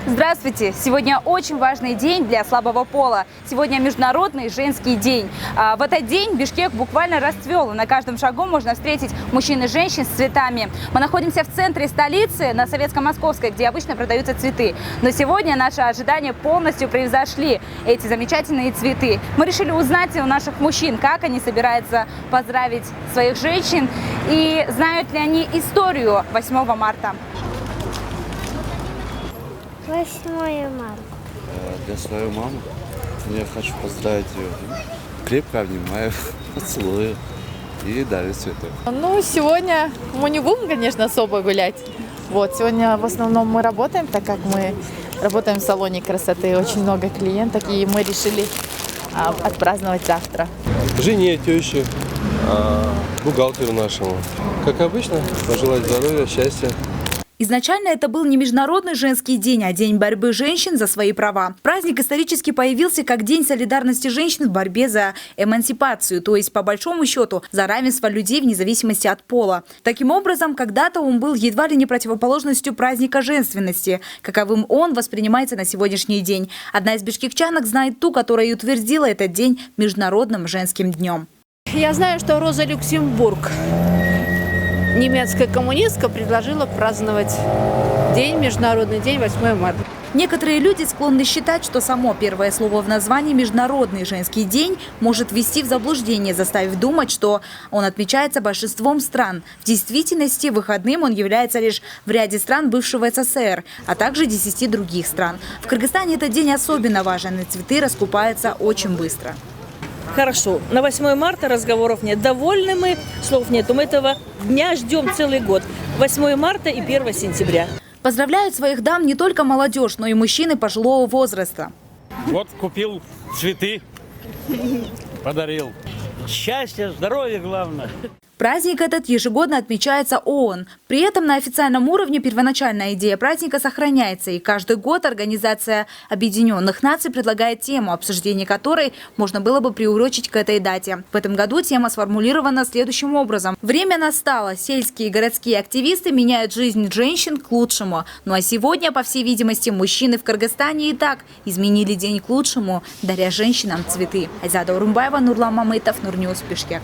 Здравствуйте! Сегодня очень важный день для слабого пола. Сегодня Международный женский день. В этот день Бишкек буквально расцвел. На каждом шагу можно встретить мужчин и женщин с цветами. Мы находимся в центре столицы, на Советско-Московской, где обычно продаются цветы. Но сегодня наши ожидания полностью превзошли эти замечательные цветы. Мы решили узнать у наших мужчин, как они собираются поздравить своих женщин и знают ли они историю 8 марта. 8 марта. Для своей мамы я хочу поздравить ее. Крепко обнимаю, поцелую и дарю цветы. Ну, сегодня мы не будем, конечно, особо гулять. Сегодня в основном мы работаем, так как мы работаем в салоне красоты. Очень много клиенток, и мы решили отпраздновать завтра. Жене, теще, бухгалтеру нашему. Как обычно, пожелать здоровья, счастья. Изначально это был не Международный женский день, а День борьбы женщин за свои права. Праздник исторически появился как День солидарности женщин в борьбе за эмансипацию, то есть, по большому счету, за равенство людей вне зависимости от пола. Таким образом, когда-то он был едва ли не противоположностью праздника женственности, каковым он воспринимается на сегодняшний день. Одна из бишкекчанок знает ту, которая и утвердила этот день Международным женским днем. Я знаю, что Роза Люксембург, немецкая коммунистка, предложила праздновать Международный день 8 марта. Некоторые люди склонны считать, что само первое слово в названии «Международный женский день» может ввести в заблуждение, заставив думать, что он отмечается большинством стран. В действительности выходным он является лишь в ряде стран бывшего СССР, а также 10 других стран. В Кыргызстане этот день особенно важен, и цветы раскупаются очень быстро. Хорошо, на 8 марта разговоров нет. Довольны мы, слов нет. Мы этого дня ждем целый год. 8 марта и 1 сентября. Поздравляют своих дам не только молодежь, но и мужчины пожилого возраста. Вот купил цветы, подарил. Счастье, здоровье главное. Праздник этот ежегодно отмечается ООН. При этом на официальном уровне первоначальная идея праздника сохраняется. И каждый год Организация Объединенных Наций предлагает тему, обсуждение которой можно было бы приурочить к этой дате. В этом году тема сформулирована следующим образом. Время настало. Сельские и городские активисты меняют жизнь женщин к лучшему. Ну а сегодня, по всей видимости, мужчины в Кыргызстане и так изменили день к лучшему, даря женщинам цветы. Айзада Урумбаева, Нурлан Мамытов, Нурньюс, Бишкек.